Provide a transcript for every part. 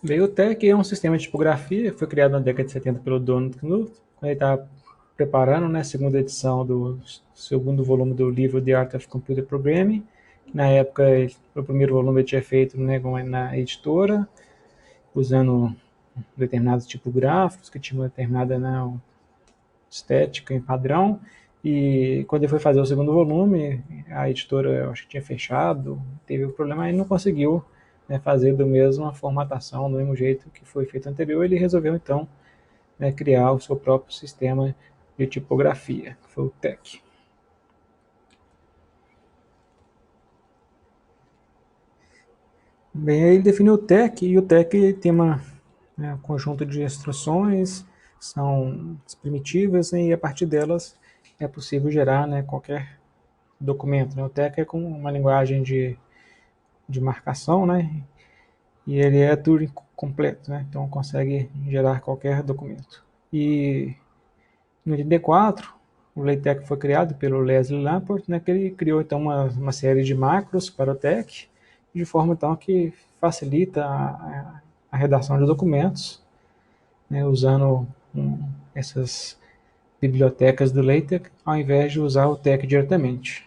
Bem, o TeX é um sistema de tipografia, foi criado na década de 70 pelo Donald Knuth, quando ele estava preparando, né, a segunda edição do segundo volume do livro The Art of Computer Programming. Na época, o primeiro volume ele tinha feito, né, na editora, usando determinados tipográficos, que tinha uma determinada, né, estética em padrão. E quando ele foi fazer o segundo volume, a editora, eu acho que tinha fechado, teve um problema, e não conseguiu, né, fazer da mesma formatação, do mesmo jeito que foi feito anterior. Ele resolveu então, né, criar o seu próprio sistema de tipografia, que foi o TeX. Bem, aí ele definiu o TeX, e o TeX tem né, um conjunto de instruções, são primitivas, né, e a partir delas é possível gerar, né, qualquer documento. Né? O TeX é com uma linguagem de marcação, né? E ele é Turing completo, né? Então consegue gerar qualquer documento. E em 84, o LaTeX foi criado pelo Leslie Lamport, né? Que ele criou então uma série de macros para o TeX, de forma então que facilita a redação de documentos, né? Usando essas bibliotecas do LaTeX, ao invés de usar o TeX diretamente.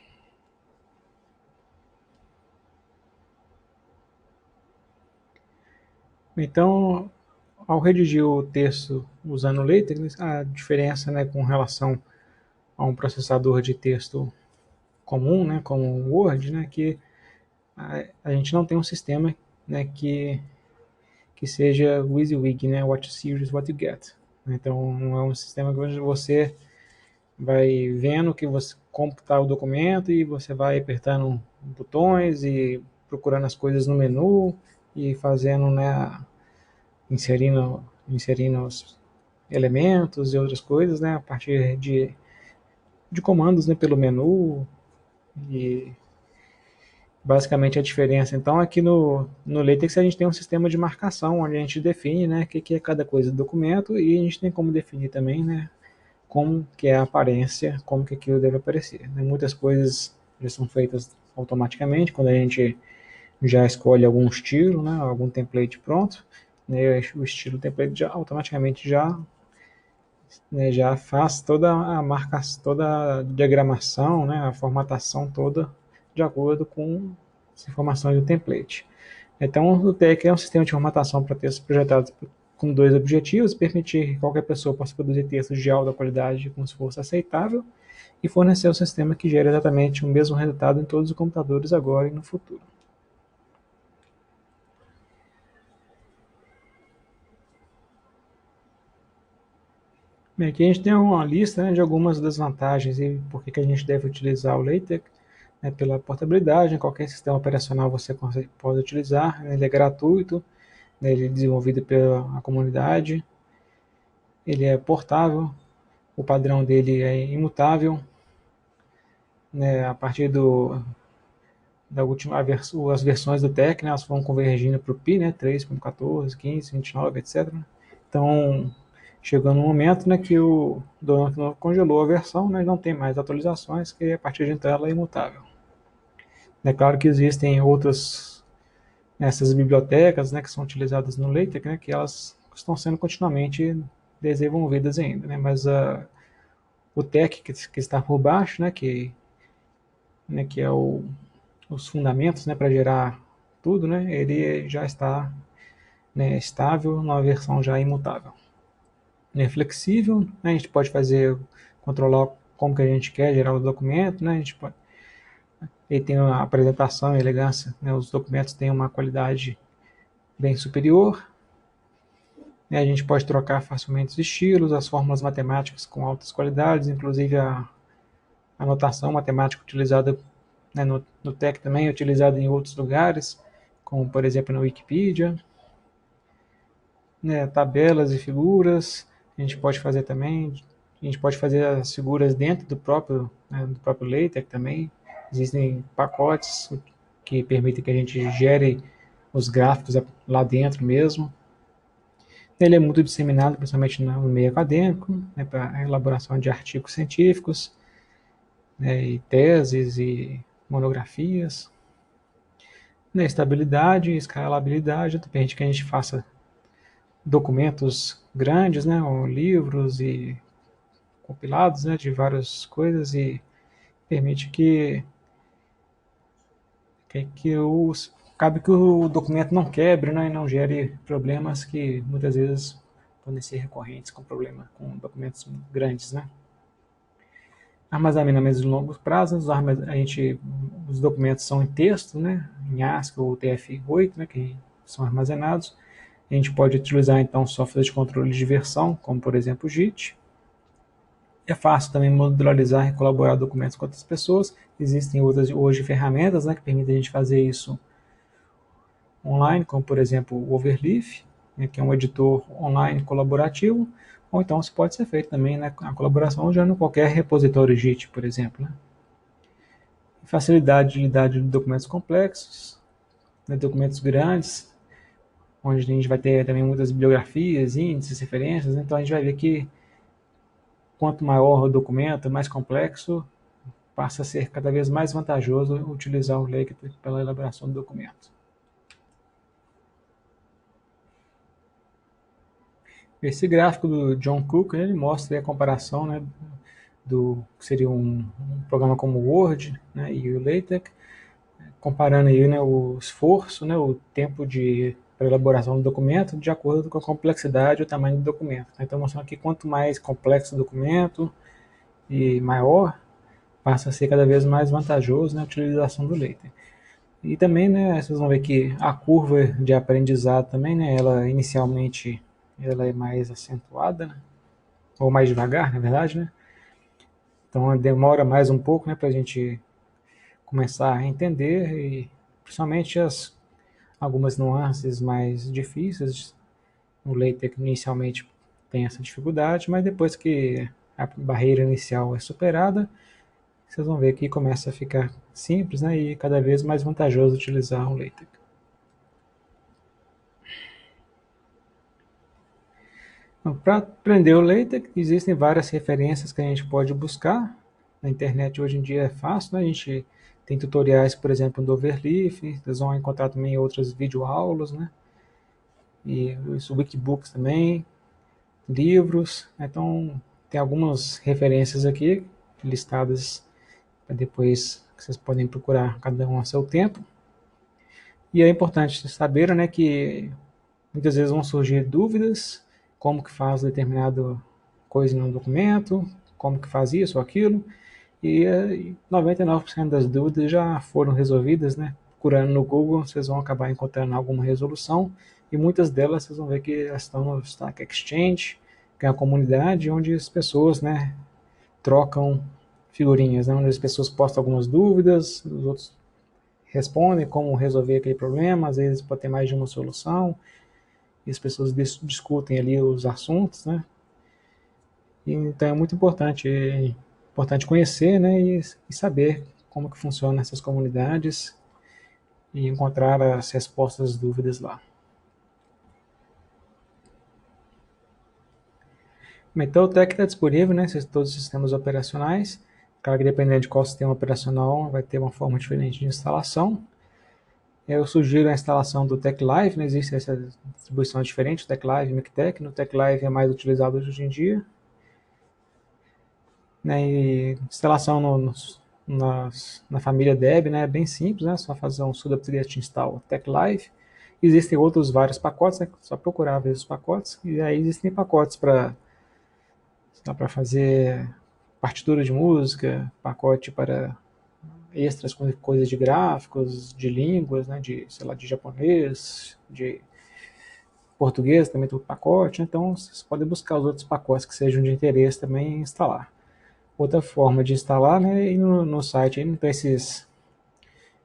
Então, ao redigir o texto usando o LaTeX, a diferença, né, com relação a um processador de texto comum, né, como o Word, né, que a gente não tem um sistema, né, que seja WYSIWYG, né, what you see is what you get. Então, não é um sistema que você vai vendo que você computar o documento e você vai apertando botões e procurando as coisas no menu e fazendo, né, inserindo os elementos e outras coisas, né, a partir de comandos, né, pelo menu. E basicamente a diferença então é que no LaTeX a gente tem um sistema de marcação onde a gente define, né, o que é cada coisa do documento, e a gente tem como definir também, né, como que é a aparência, como que aquilo deve aparecer. Né. Muitas coisas já são feitas automaticamente quando a gente já escolhe algum estilo, né, algum template pronto, né, o estilo template já automaticamente já, né, já faz toda a marcação, toda a diagramação, né, a formatação toda de acordo com as informações do template. Então, o TeX é um sistema de formatação para textos projetados com dois objetivos: permitir que qualquer pessoa possa produzir textos de alta qualidade com esforço aceitável, e fornecer um sistema que gere exatamente o mesmo resultado em todos os computadores agora e no futuro. Bem, aqui a gente tem uma lista, né, de algumas das vantagens e por que a gente deve utilizar o LaTeX, né, pela portabilidade. Em qualquer sistema operacional você pode utilizar, né, ele é gratuito, né, ele é desenvolvido pela comunidade, ele é portável, o padrão dele é imutável, né, a partir da última versão, as versões do TeX, né, elas foram convergindo para o Pi, né, 3.14, 15, 29, etc. Então, chegou no momento, né, que o Donald congelou a versão, né, não tem mais atualizações, que a partir de então ela é imutável. É claro que existem outras, essas bibliotecas, né, que são utilizadas no LaTeX, né, que elas estão sendo continuamente desenvolvidas ainda, né, mas o TeX que está por baixo, que é os fundamentos, né, para gerar tudo, né, ele já está, né, estável numa versão já imutável. É flexível, né, a gente pode controlar como que a gente quer gerar o documento, né, a gente pode, ele tem a apresentação e elegância, né, os documentos têm uma qualidade bem superior, né, a gente pode trocar facilmente os estilos, as fórmulas matemáticas com altas qualidades, inclusive a notação matemática utilizada, né, no TeX também é utilizada em outros lugares, como por exemplo na Wikipedia, né, tabelas e figuras, a gente pode fazer também, a gente pode fazer as figuras dentro né, do próprio LaTeX também, existem pacotes que permitem que a gente gere os gráficos lá dentro mesmo. Ele é muito disseminado, principalmente no meio acadêmico, né, para a elaboração de artigos científicos, né, e teses e monografias. né, estabilidade, escalabilidade, permite que a gente faça documentos grandes, né, ou livros e compilados, né, de várias coisas e permite cabe que o documento não quebre, né, e não gere problemas que muitas vezes podem ser recorrentes com problema com documentos grandes, né. Armazenamento de longo prazo, os documentos são em texto, né, em ASCII ou TF-8, né, que são armazenados. A gente pode utilizar então software de controle de versão, como por exemplo o JIT. É fácil também modularizar e colaborar documentos com outras pessoas. Existem outras hoje ferramentas, né, que permitem a gente fazer isso online, como por exemplo o Overleaf, né, que é um editor online colaborativo, ou então isso pode ser feito também, né, a colaboração usando qualquer repositório JIT, por exemplo. Né. Facilidade de lidar de documentos complexos, né, documentos grandes, onde a gente vai ter também muitas bibliografias, índices, referências, né, então a gente vai ver que quanto maior o documento, mais complexo, passa a ser cada vez mais vantajoso utilizar o LaTeX pela elaboração do documento. Esse gráfico do John Cook, ele mostra a comparação, né, do que seria um programa como o Word, né, e o LaTeX, comparando aí, né, o esforço, né, o tempo para elaboração do documento de acordo com a complexidade e o tamanho do documento. Então, mostrando que quanto mais complexo o documento e maior, passa a ser cada vez mais vantajoso, né, a utilização do LaTeX. E também, né, vocês vão ver que a curva de aprendizado também, né, ela inicialmente ela é mais acentuada, né, ou mais devagar, na verdade, né. Então demora mais um pouco, né, para a gente começar a entender e principalmente algumas nuances mais difíceis. O LaTeX inicialmente tem essa dificuldade, mas depois que a barreira inicial é superada, vocês vão ver que começa a ficar simples, né, e cada vez mais vantajoso utilizar o LaTeX. Para aprender o LaTeX, existem várias referências que a gente pode buscar. Na internet hoje em dia é fácil, né? A gente tem tutoriais, por exemplo, do Overleaf, vocês vão encontrar também outras videoaulas, né? E os wikibooks também, livros. Então, tem algumas referências aqui listadas para depois que vocês podem procurar cada um a seu tempo. E é importante saber, né, que muitas vezes vão surgir dúvidas, como que faz determinado coisa no documento, como que faz isso ou aquilo, e 99% das dúvidas já foram resolvidas, né? Procurando no Google, vocês vão acabar encontrando alguma resolução, e muitas delas vocês vão ver que elas estão no Stack Exchange, que é uma comunidade onde as pessoas, né, trocam figurinhas, né, onde as pessoas postam algumas dúvidas, os outros respondem como resolver aquele problema, às vezes pode ter mais de uma solução, e as pessoas discutem ali os assuntos, né? Então é muito importante conhecer, né, e saber como que funcionam essas comunidades e encontrar as respostas às dúvidas lá. Então o TEC está disponível, né, em todos os sistemas operacionais. Claro que dependendo de qual sistema operacional vai ter uma forma diferente de instalação. Eu sugiro a instalação do TEC Live, não existe essa distribuição diferente, TEC Live e MikTeX. No TEC Live é mais utilizado hoje em dia. Né, e instalação na família Deb, né, é bem simples, né, só fazer um sudo apt install TEC Live. Existem outros vários pacotes, né, só procurar ver os pacotes, e aí existem pacotes para fazer partitura de música, pacote para extras com coisas de gráficos, de línguas, né, de, sei lá, de japonês, de português também tem o pacote, né, então vocês podem buscar os outros pacotes que sejam de interesse também e instalar. Outra forma de instalar, né, e no site, então esses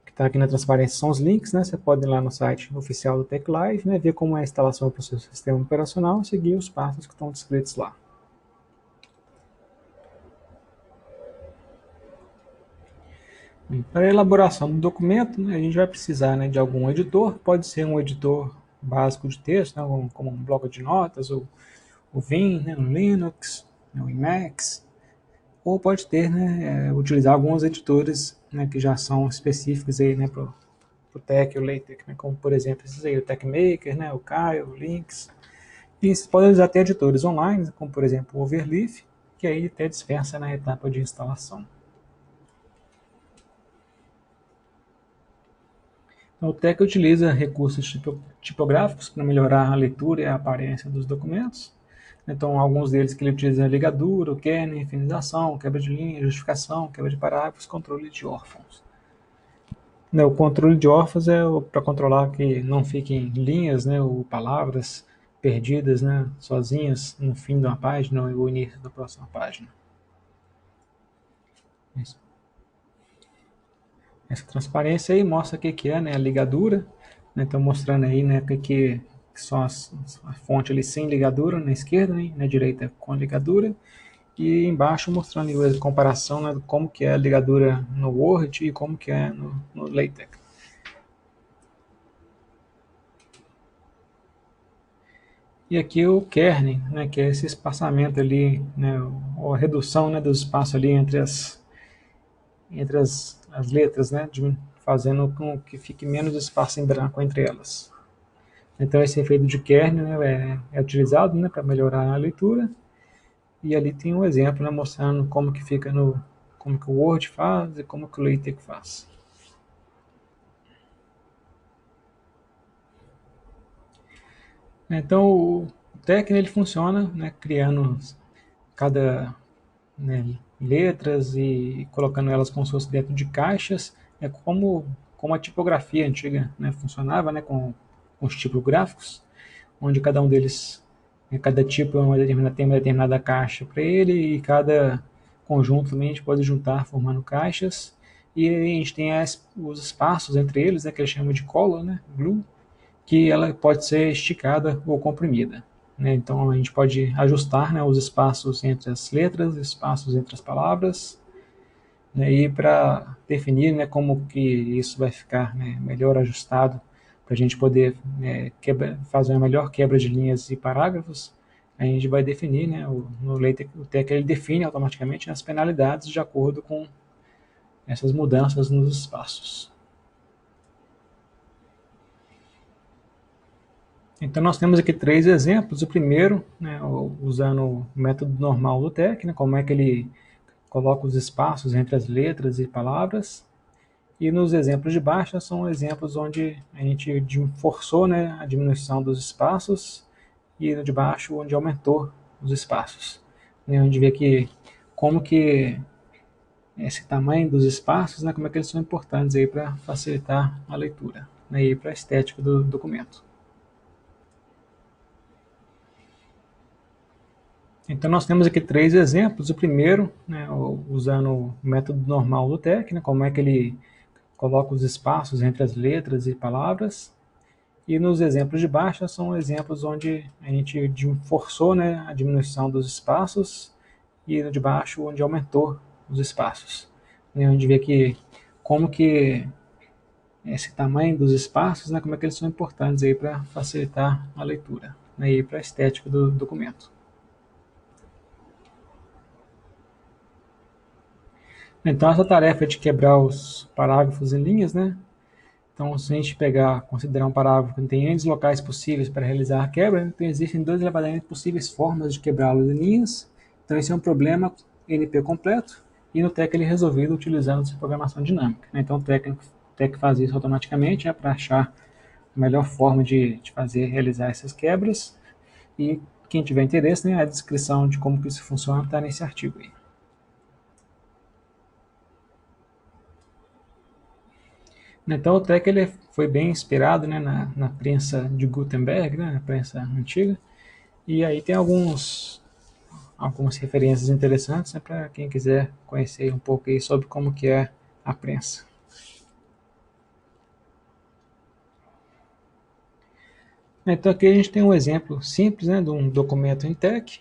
que está aqui na transparência são os links, né, você pode ir lá no site oficial do TEC Live, né, ver como é a instalação para o seu sistema operacional e seguir os passos que estão descritos lá. Para a elaboração do documento, né, a gente vai precisar, né, de algum editor, pode ser um editor básico de texto, né, como um bloco de notas, ou o Vim, né, no Linux, no Emacs, ou pode ter, né, utilizar alguns editores, né, que já são específicos aí, né, para o o TeX e o LaTeX, né, como por exemplo esses aí, o TeXmaker, né, o Kyle, o Lynx. E você pode usar até editores online, como por exemplo o Overleaf, que aí até dispensa na etapa de instalação. Então, o TeX utiliza recursos tipográficos para melhorar a leitura e a aparência dos documentos. Então, alguns deles que ele utiliza é ligadura, o kerning, finalização, quebra de linha, justificação, quebra de parágrafos, controle de órfãos. O controle de órfãos é para controlar que não fiquem linhas, né, ou palavras perdidas, né, sozinhas no fim de uma página ou no início da próxima página. Isso. Essa transparência aí mostra o que é, né, a ligadura. Então, mostrando aí, né, que são a fonte ali sem ligadura na esquerda, né, na direita com ligadura. E embaixo mostrando a comparação, né, de como que é a ligadura no Word e como que é no LaTeX. E aqui o kerning, né, que é esse espaçamento ali, né, ou a redução, né, do espaço ali entre as letras, né, fazendo com que fique menos espaço em branco entre elas. Então esse efeito de kerning, né, é utilizado, né, para melhorar a leitura. E ali tem um exemplo, né, mostrando como que fica como que o Word faz e como que o LaTeX faz. Então o TeX ele funciona, né, criando cada, né, letras e colocando elas como se fosse dentro de caixas, é como a tipografia antiga, né, funcionava, né, com os tipográficos, onde cada um deles, né, cada tipo tem uma determinada caixa para ele e cada conjunto também a gente pode juntar formando caixas e a gente tem os espaços entre eles, né, que eles chamam de color, né, glue, que ela pode ser esticada ou comprimida. Né? Então a gente pode ajustar, né, os espaços entre as letras, espaços entre as palavras, né, e para definir, né, como que isso vai ficar, né, melhor ajustado, para a gente poder, né, fazer uma melhor quebra de linhas e parágrafos, a gente vai definir, né, no LaTeX, o TeX ele define automaticamente as penalidades de acordo com essas mudanças nos espaços. Então nós temos aqui três exemplos. O primeiro, né, usando o método normal do TeX, né, como é que ele coloca os espaços entre as letras e palavras. E nos exemplos de baixo são exemplos onde a gente forçou, né, a diminuição dos espaços e no de baixo onde aumentou os espaços. Né, onde vê que como que esse tamanho dos espaços, né, como é que eles são importantes aí para facilitar a leitura, né, e para a estética do documento. Então nós temos aqui três exemplos. O primeiro, né, usando o método normal do TeX, né, como é que ele coloca os espaços entre as letras e palavras. E nos exemplos de baixo são exemplos onde a gente forçou, né, a diminuição dos espaços e no de baixo onde aumentou os espaços. Né, onde vê que como que esse tamanho dos espaços, né, como é que eles são importantes aí para facilitar a leitura, né, e para a estética do documento. Então essa tarefa de quebrar os parágrafos em linhas, né? Então se a gente considerar um parágrafo que tem N locais possíveis para realizar a quebra, então existem dois elevadamente possíveis formas de quebrá-los em linhas. Então esse é um problema NP completo e no TeX ele é resolvido utilizando essa programação dinâmica. Então o TeX faz isso automaticamente, para achar a melhor forma de realizar essas quebras. E quem tiver interesse, né, a descrição de como que isso funciona está nesse artigo aí. Então o TeX ele foi bem inspirado, né, na prensa de Gutenberg, né, na prensa antiga, e aí tem algumas referências interessantes, né, para quem quiser conhecer um pouco aí sobre como que é a prensa. Então aqui a gente tem um exemplo simples, né, de um documento em TeX.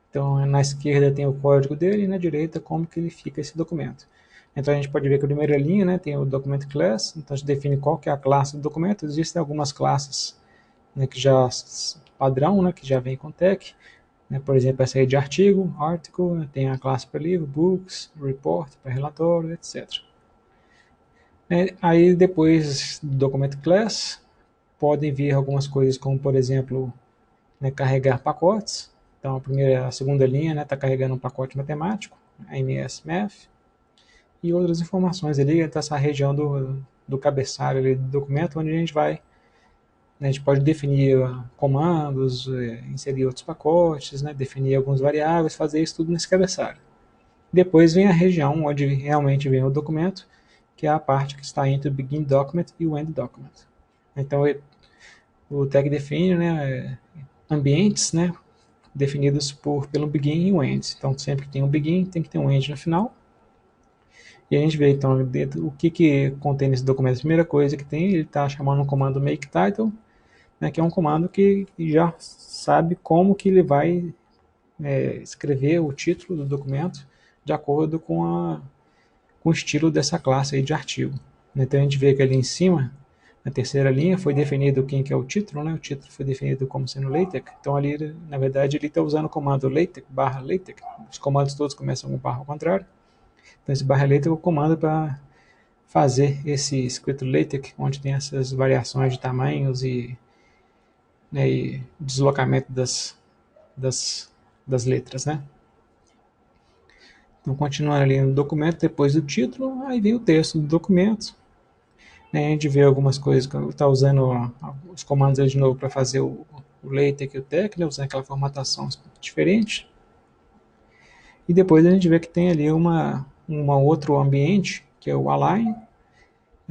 Então na esquerda tem o código dele e na direita como que ele fica esse documento. Então a gente pode ver que a primeira linha, né, tem o document class, então a gente define qual que é a classe do documento. Existem algumas classes, né, que já padrão, né, que já vem com TeX, né, por exemplo, essa aí de artigo, article, né, tem a classe para livro, books, report, para relatório, etc. Aí depois do documento class, podem vir algumas coisas como, por exemplo, carregar pacotes. Então a segunda linha está carregando um pacote matemático, MS Math, e outras informações ali dessa região do cabeçalho ali do documento, onde a gente vai, a gente pode definir comandos, inserir outros pacotes, definir alguns variáveis, fazer isso tudo nesse cabeçalho. Depois vem a região onde realmente vem o documento, que é a parte que está entre o begin document e o end document. Então o tag define ambientes definidos pelo begin e o end. Então sempre que tem um begin, tem que ter um end no final. E a gente vê então dentro, o que contém nesse documento. A primeira coisa que tem, ele está chamando um comando make title, que é um comando que já sabe como que ele vai escrever o título do documento de acordo com o estilo dessa classe aí de artigo. Então a gente vê que ali em cima, na terceira linha, foi definido quem que é o título, o título foi definido como sendo LaTeX. Então ali, na verdade, ele está usando o comando LaTeX, barra LaTeX. Os comandos todos começam com barra ao contrário. Então esse barra LaTeX é o comando para fazer esse script LaTeX, onde tem essas variações de tamanhos e deslocamento das letras, Então, continuando ali no documento, depois do título, aí vem o texto do documento. A gente vê algumas coisas que está usando os comandos aí de novo para fazer o LaTeX e o TeX, usando aquela formatação diferente. E depois a gente vê que tem ali uma outro ambiente, que é o align,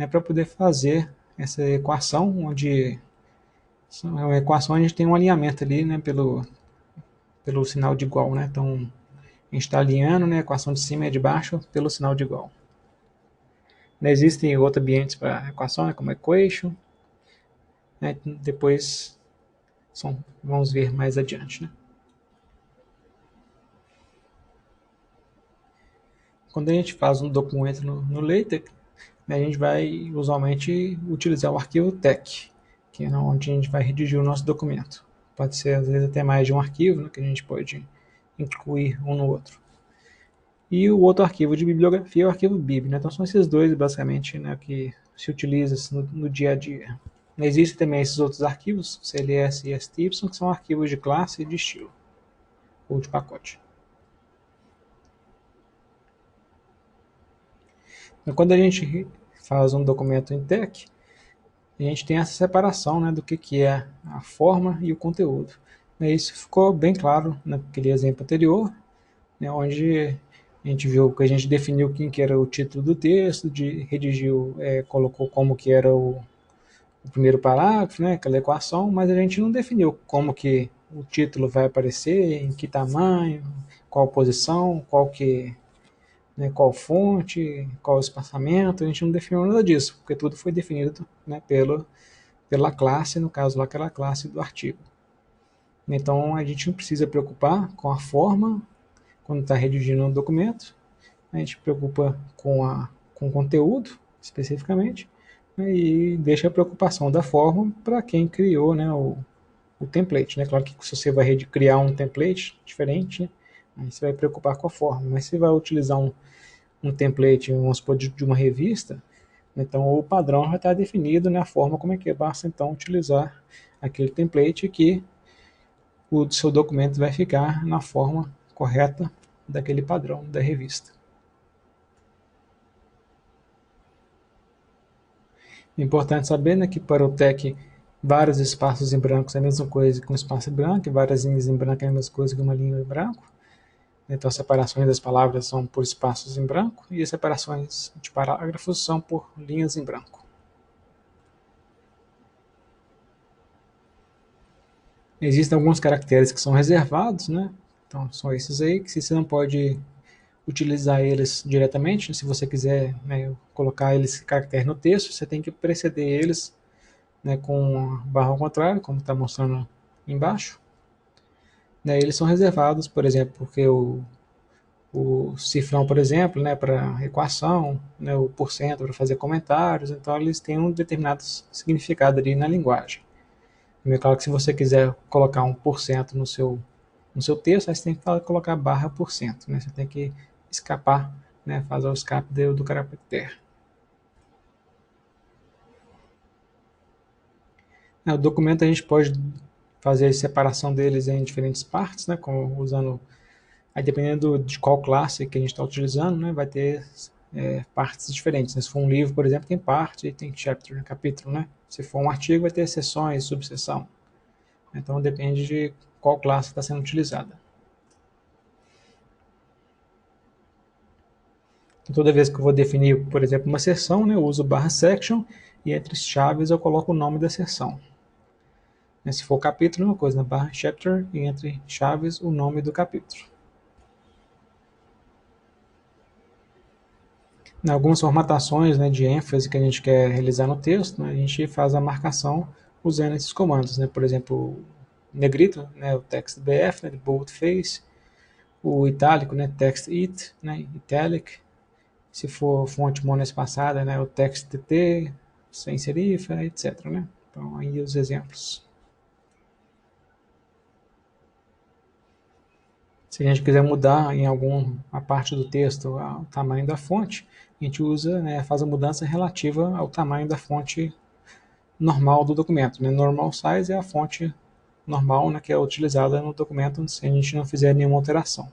para poder fazer essa equação, onde é uma equação onde a gente tem um alinhamento ali pelo sinal de igual. Então, a gente está alinhando a equação de cima e de baixo pelo sinal de igual. Existem outros ambientes para equação, como equation. Depois vamos ver mais adiante. Quando a gente faz um documento no LaTeX, a gente vai usualmente utilizar o arquivo tex, que é onde a gente vai redigir o nosso documento. Pode ser às vezes até mais de um arquivo, que a gente pode incluir um no outro. E o outro arquivo de bibliografia é o arquivo bib. Então são esses dois basicamente que se utiliza no dia a dia. Existem também esses outros arquivos, CLS e STY, que são arquivos de classe e de estilo, ou de pacote. Então, quando a gente faz um documento em TeX, a gente tem essa separação do que é a forma e o conteúdo. Isso ficou bem claro naquele exemplo anterior, onde a gente viu que a gente definiu quem que era o título do texto, redigiu, colocou como que era o primeiro parágrafo, aquela equação, mas a gente não definiu como que o título vai aparecer, em que tamanho, qual posição, qual fonte, qual espaçamento, a gente não definiu nada disso, porque tudo foi definido pela classe, no caso lá, aquela classe do artigo. Então a gente não precisa preocupar com a forma quando está redigindo um documento, a gente preocupa com o conteúdo, especificamente, e deixa a preocupação da forma para quem criou o template. Claro que se você vai criar um template diferente, aí você vai preocupar com a forma, mas se vai utilizar um template, vamos supor, de uma revista, então o padrão já está definido, a forma como é que é, basta então utilizar aquele template que o seu documento vai ficar na forma correta daquele padrão da revista. É importante saber que para o TeX vários espaços em branco é a mesma coisa que um espaço em branco, e várias linhas em branco é a mesma coisa que uma linha em branco. Então as separações das palavras são por espaços em branco e as separações de parágrafos são por linhas em branco. Existem alguns caracteres que são reservados, Então são esses aí que você não pode utilizar eles diretamente. Se você quiser colocar eles caractere no texto, você tem que preceder eles com barra ao contrário, como está mostrando embaixo. Eles são reservados, por exemplo, porque o cifrão, por exemplo, para equação, o porcento para fazer comentários, então eles têm um determinado significado ali na linguagem. É claro que se você quiser colocar um porcento no seu texto, aí você tem que colocar barra porcento, Você tem que escapar, fazer o escape do caractere. O documento a gente pode fazer a separação deles em diferentes partes, né, como usando, aí dependendo de qual classe que a gente está utilizando, né, vai ter partes diferentes, né? Se for um livro, por exemplo, tem parte, tem chapter, capítulo, né? Se for um artigo, vai ter seções, subseção. Então depende de qual classe está sendo utilizada. Então, toda vez que eu vou definir, por exemplo, uma seção, né, eu uso barra section e entre chaves eu coloco o nome da seção. Se for capítulo, uma coisa, na barra chapter e entre chaves o nome do capítulo. Em algumas formatações, né, de ênfase que a gente quer realizar no texto, né, a gente faz a marcação usando esses comandos, né, por exemplo, negrito, né, o text BF, né, de boldface, o itálico, né, text it, né, italic, se for fonte monoespaçada, né, o text TT, sem serifa, etc. Né? Então, aí os exemplos. Se a gente quiser mudar em alguma parte do texto o tamanho da fonte, a gente usa, né, faz a mudança relativa ao tamanho da fonte normal do documento. Né? Normal size é a fonte normal, né, que é utilizada no documento se a gente não fizer nenhuma alteração.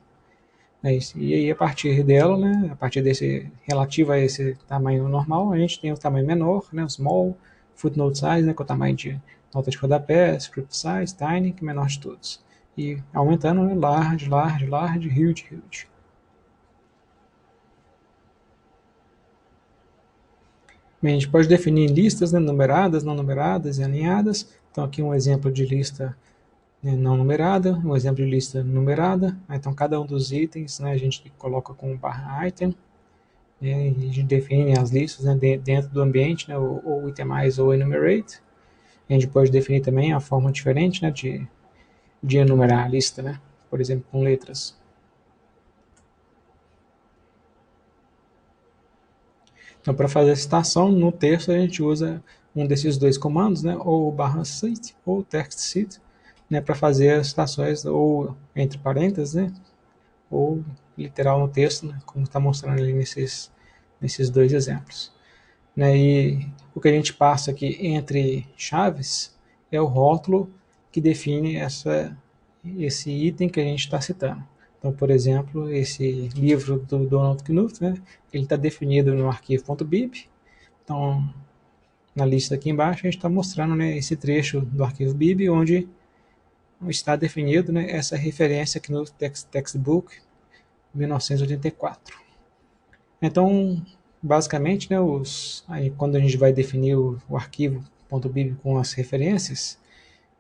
É isso. E aí, a partir dela, né, a partir desse relativo a esse tamanho normal, a gente tem o tamanho menor, né, o small, footnote size, né, que é o tamanho de nota de rodapé, script size, tiny, que é o menor de todos. E aumentando, né, large, large, large, huge, huge. Bem, a gente pode definir listas, né, numeradas, não numeradas e alinhadas. Então, aqui um exemplo de lista, né, não numerada, um exemplo de lista numerada. Então, cada um dos itens, né, a gente coloca com barra item. A gente define as listas, né, dentro do ambiente, né, ou itemize ou enumerate. A gente pode definir também a forma diferente, né, de enumerar a lista, né, por exemplo, com letras. Então, para fazer a citação no texto, a gente usa um desses dois comandos, né, ou barra cite ou text cite, né, para fazer as citações ou entre parênteses, né, ou literal no texto, né, como está mostrando ali nesses dois exemplos. Né, e o que a gente passa aqui entre chaves é o rótulo que define esse item que a gente está citando. Então, por exemplo, esse livro do Donald Knuth, né, ele está definido no arquivo.bib. Então, na lista aqui embaixo, a gente está mostrando, né, esse trecho do arquivo bib, onde está definido, né, essa referência aqui no Textbook 1984. Então, basicamente, né, aí, quando a gente vai definir o arquivo .bib com as referências,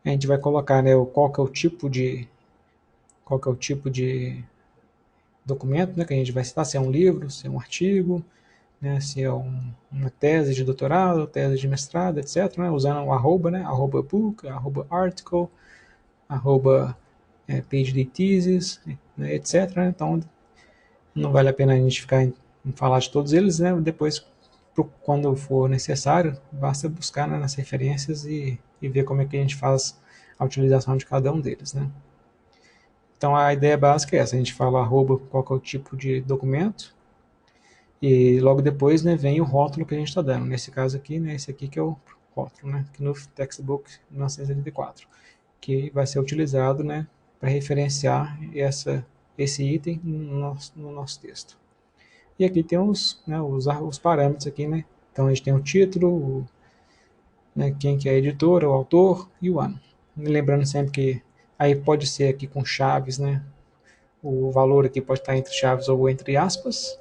a gente vai colocar, né, qual que é o tipo de documento, né, que a gente vai citar, se é um livro, se é um artigo, né, se é uma tese de doutorado, tese de mestrado, etc., né, usando o arroba, né, arroba book, arroba article, arroba PhD thesis, né, etc. Né, então, não vale a pena a gente ficar em falar de todos eles, né, depois, quando for necessário, basta buscar, né, nas referências e ver como é que a gente faz a utilização de cada um deles, né. Então, a ideia básica é essa, a gente fala arroba qual que é o tipo de documento, e logo depois, né, vem o rótulo que a gente está dando. Nesse caso aqui, né, esse aqui que é o rótulo, né, aqui no Textbook 1984, que vai ser utilizado, né, para referenciar esse item no nosso texto. E aqui tem os parâmetros aqui, né? Então a gente tem o título, né, quem que é a editora, o autor e o ano. Lembrando sempre que aí pode ser aqui com chaves, né? O valor aqui pode estar entre chaves ou entre aspas.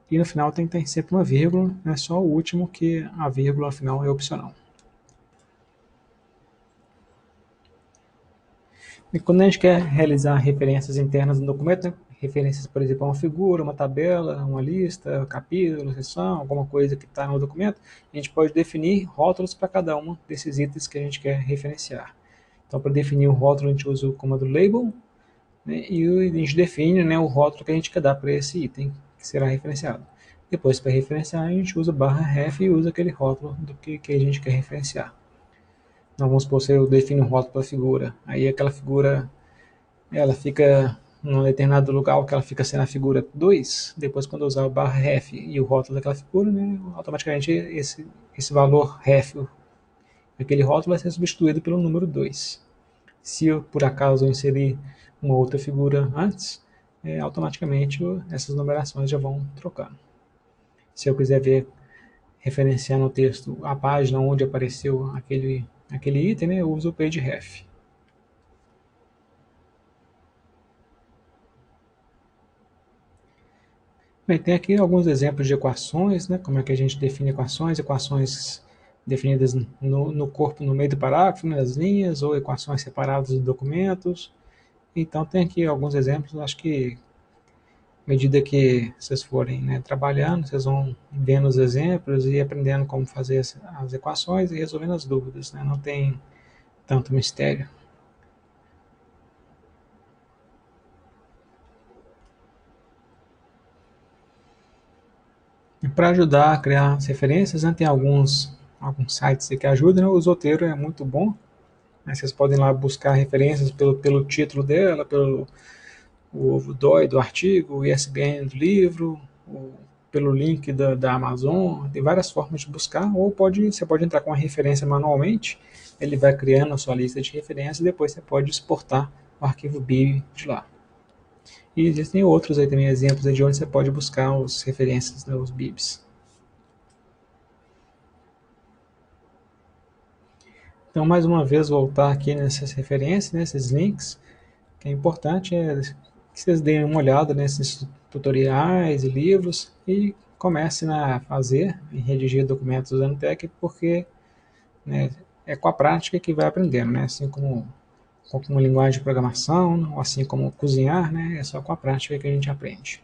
E no final tem que ter sempre uma vírgula, né? Só o último que a vírgula no final é opcional. E quando a gente quer realizar referências internas no documento, né, referências, por exemplo, a uma figura, uma tabela, uma lista, capítulo, seção, alguma coisa que está no documento, a gente pode definir rótulos para cada um desses itens que a gente quer referenciar. Então, para definir o rótulo, a gente usa o comando label, né, e a gente define, né, o rótulo que a gente quer dar para esse item que será referenciado. Depois, para referenciar, a gente usa barra ref e usa aquele rótulo do que a gente quer referenciar. Então, vamos supor que eu defino um rótulo para a figura. Aí aquela figura, ela fica num determinado lugar que ela fica sendo a figura 2. Depois, quando eu usar o barra ref e o rótulo daquela figura, né, automaticamente esse valor ref aquele rótulo vai ser substituído pelo número 2. Se eu, por acaso, eu inserir uma outra figura antes, automaticamente essas numerações já vão trocando. Se eu quiser ver, referenciar no texto a página onde apareceu aquele item, né, eu uso o pageref. Bem, tem aqui alguns exemplos de equações, né, como é que a gente define equações definidas no corpo, no meio do parágrafo, nas linhas, ou equações separadas de documentos. Então tem aqui alguns exemplos, acho que à medida que vocês forem, né, trabalhando, vocês vão vendo os exemplos e aprendendo como fazer as equações e resolvendo as dúvidas, né? Não tem tanto mistério. E para ajudar a criar as referências, né, tem alguns sites que ajudam, né? O Zotero é muito bom, né? Vocês podem lá buscar referências pelo título dela, pelo o DOI do artigo, o ISBN do livro, pelo link da Amazon. Tem várias formas de buscar, ou você pode entrar com a referência manualmente, ele vai criando a sua lista de referências e depois você pode exportar o arquivo BIB de lá. E existem outros aí também, exemplos aí de onde você pode buscar as referências, né, os BIBs. Então, mais uma vez, voltar aqui nessas referências, nesses links, que é importante que vocês deem uma olhada nesses tutoriais e livros e comecem a fazer e redigir documentos usando TEC, porque, né, é com a prática que vai aprendendo, né? Assim como com uma linguagem de programação, assim como cozinhar, né? É só com a prática que a gente aprende.